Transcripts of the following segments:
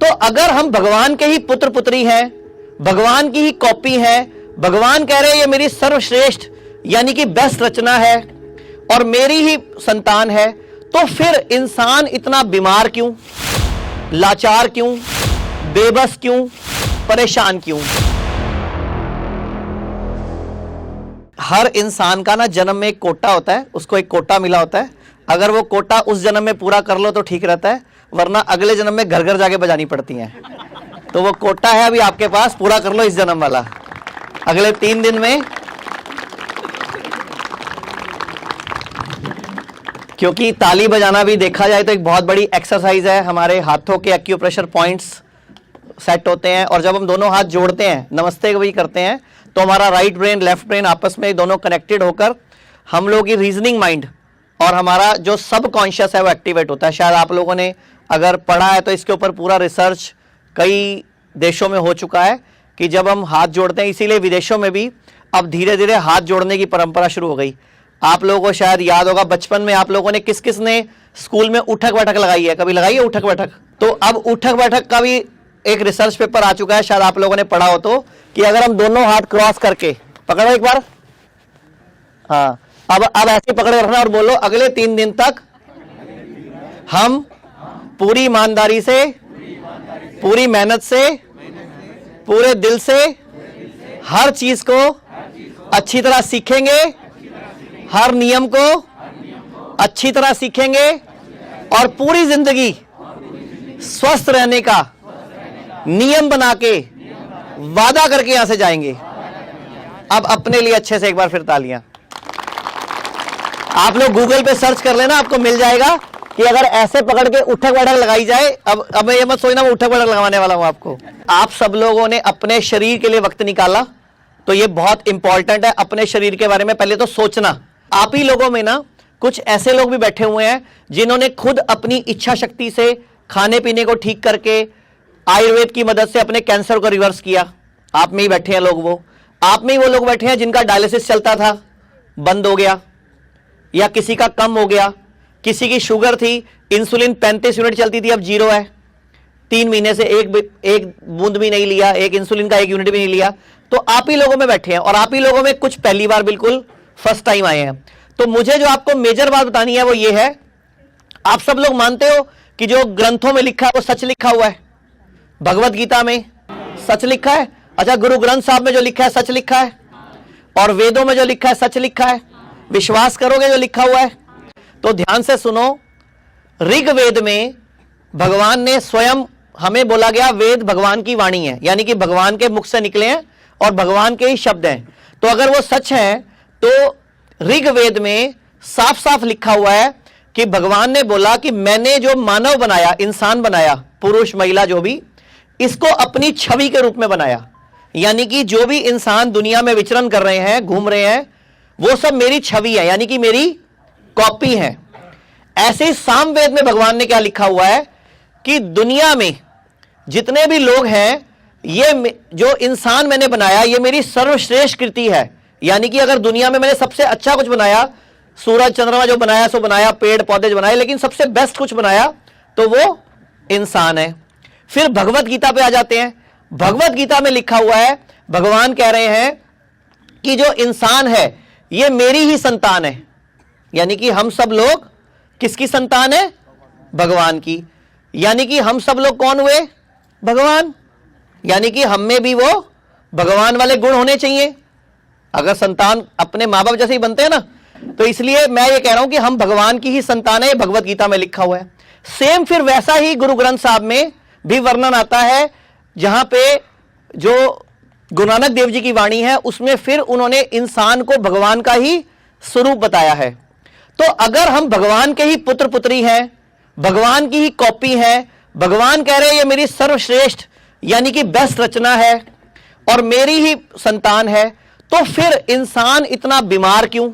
तो अगर हम भगवान के ही पुत्र पुत्री हैं, भगवान की ही कॉपी है, भगवान कह रहे हैं ये मेरी सर्वश्रेष्ठ यानी कि बेस्ट रचना है और मेरी ही संतान है, तो फिर इंसान इतना बीमार क्यों, लाचार क्यों, बेबस क्यों, परेशान क्यों? हर इंसान का ना जन्म में एक कोटा होता है, उसको एक कोटा मिला होता है। अगर वो कोटा उस जन्म में पूरा कर लो तो ठीक रहता है, वरना अगले जन्म में घर घर जाके बजानी पड़ती हैं। तो वो कोटा है अभी आपके पास, पूरा कर लो इस जन्म वाला, अगले 3 दिन में। क्योंकि ताली बजाना भी देखा जाए तो एक बहुत बड़ी एक्सरसाइज है, हमारे हाथों के एक्यूप्रेशर पॉइंट्स सेट होते हैं और जब हम दोनों हाथ जोड़ते हैं, नमस्ते भी करते हैं, तो हमारा राइट ब्रेन लेफ्ट ब्रेन आपस में दोनों कनेक्टेड होकर हम लोगों की रीजनिंग माइंड और हमारा जो सब कॉन्शियस है वो एक्टिवेट होता है। शायद आप लोगों ने अगर पढ़ा है तो इसके ऊपर पूरा रिसर्च कई देशों में हो चुका है कि जब हम हाथ जोड़ते हैं, इसीलिए विदेशों में भी अब धीरे धीरे हाथ जोड़ने की परंपरा शुरू हो गई। आप लोगों को शायद याद होगा बचपन में आप लोगों ने किस किस ने स्कूल में उठक बैठक लगाई है, कभी लगाई है उठक बैठक? तो अब उठक बैठक का भी एक रिसर्च पेपर आ चुका है, शायद आप लोगों ने पढ़ा हो तो, कि अगर हम दोनों हाथ क्रॉस करके पकड़ो एक बार, हाँ अब ऐसे पकड़ रखना और बोलो अगले 3 दिन तक हम पूरी ईमानदारी से, पूरी मेहनत से, पूरे दिल से हर चीज को अच्छी तरह सीखेंगे, हर नियम को अच्छी तरह सीखेंगे और पूरी जिंदगी स्वस्थ रहने का नियम बना के वादा करके यहां से जाएंगे। अब अपने लिए अच्छे से एक बार फिर तालियां। आप लोग गूगल पे सर्च कर लेना, आपको मिल जाएगा कि अगर ऐसे पकड़ के उठक बैठक लगाई जाए। अब मैं ये मत सोचना मैं उठक बैठक लगाने वाला हूं आपको। आप सब लोगों ने अपने शरीर के लिए वक्त निकाला, तो ये बहुत इंपॉर्टेंट है अपने शरीर के बारे में पहले तो सोचना। आप ही लोगों में ना कुछ ऐसे लोग भी बैठे हुए हैं जिन्होंने खुद अपनी इच्छा शक्ति से खाने पीने को ठीक करके आयुर्वेद की मदद से अपने कैंसर को रिवर्स किया। आप में ही बैठे हैं लोग, वो आप में ही वो लोग बैठे हैं जिनका डायलिसिस चलता था, बंद हो गया, या किसी का कम हो गया, किसी की शुगर थी, इंसुलिन 35 यूनिट चलती थी, अब 0 है, 3 महीने से एक बूंद भी नहीं लिया, एक इंसुलिन का 1 यूनिट भी नहीं लिया। तो आप ही लोगों में बैठे हैं और आप ही लोगों में कुछ पहली बार बिल्कुल फर्स्ट टाइम आए हैं। तो मुझे जो आपको मेजर बात बतानी है वो ये है, आप सब लोग मानते हो कि जो ग्रंथों में लिखा है वो सच लिखा हुआ है? भगवत गीता में सच लिखा है। अच्छा, गुरु ग्रंथ साहब में जो लिखा है सच लिखा है, और वेदों में जो लिखा है सच लिखा है। विश्वास करोगे जो लिखा हुआ है? तो ध्यान से सुनो, ऋग्वेद में भगवान ने स्वयं हमें बोला गया, वेद भगवान की वाणी है, यानी कि भगवान के मुख से निकले हैं और भगवान के ही शब्द हैं। तो अगर वो सच है तो ऋग्वेद में साफ साफ लिखा हुआ है कि भगवान ने बोला कि मैंने जो मानव बनाया, इंसान बनाया, पुरुष महिला जो भी, इसको अपनी छवि के रूप में बनाया। यानी कि जो भी इंसान दुनिया में विचरण कर रहे हैं, घूम रहे हैं, वो सब मेरी छवि है, यानी कि मेरी कॉपी है। ऐसे ही सामवेद में भगवान ने क्या लिखा हुआ है कि दुनिया में जितने भी लोग हैं, ये जो इंसान मैंने बनाया ये मेरी सर्वश्रेष्ठ कृति है। यानी कि अगर दुनिया में मैंने सबसे अच्छा कुछ बनाया, सूरज चंद्रमा जो बनाया सो बनाया, पेड़ पौधे जो बनाए, लेकिन सबसे बेस्ट कुछ बनाया तो वो इंसान है। फिर भगवत गीता पे आ जाते हैं। भगवत गीता में लिखा हुआ है, भगवान कह रहे हैं कि जो इंसान है ये मेरी ही संतान है। यानी कि हम सब लोग किसकी संतान है? भगवान की। यानी कि हम सब लोग कौन हुए? भगवान। यानी कि हम में भी वो भगवान वाले गुण होने चाहिए। अगर संतान अपने मां बाप जैसे ही बनते हैं ना, तो इसलिए मैं ये कह रहा हूं कि हम भगवान की ही संतान है, भगवत गीता में लिखा हुआ है। सेम फिर वैसा ही गुरु ग्रंथ साहब में भी वर्णन आता है, जहां पे जो गुरु नानक देव जी की वाणी है उसमें फिर उन्होंने इंसान को भगवान का ही स्वरूप बताया है। तो अगर हम भगवान के ही पुत्र पुत्री हैं, भगवान की ही कॉपी है, भगवान कह रहे हैं ये मेरी सर्वश्रेष्ठ यानी कि बेस्ट रचना है और मेरी ही संतान है, तो फिर इंसान इतना बीमार क्यों,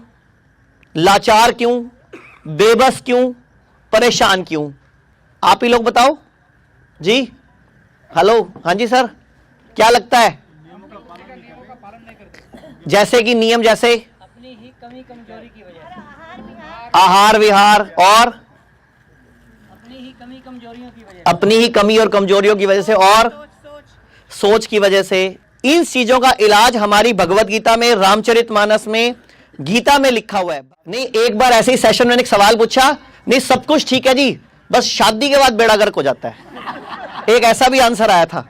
लाचार क्यों, बेबस क्यों, परेशान क्यों? आप ही लोग बताओ जी। हेलो, हाँ जी सर, क्या लगता है? जैसे कि नियम, जैसे अपनी ही कमी कमजोरी की वजह से, आहार विहार और अपनी ही कमी अपनी ही कमी और कमजोरियों की वजह से और सोच की वजह से। इन चीजों का इलाज हमारी भगवत गीता में, रामचरितमानस में, गीता में लिखा हुआ है। नहीं, एक बार ऐसे ही सेशन में एक सवाल पूछा, नहीं सब कुछ ठीक है जी, बस शादी के बाद बेड़ा गर्क हो जाता है, एक ऐसा भी आंसर आया था।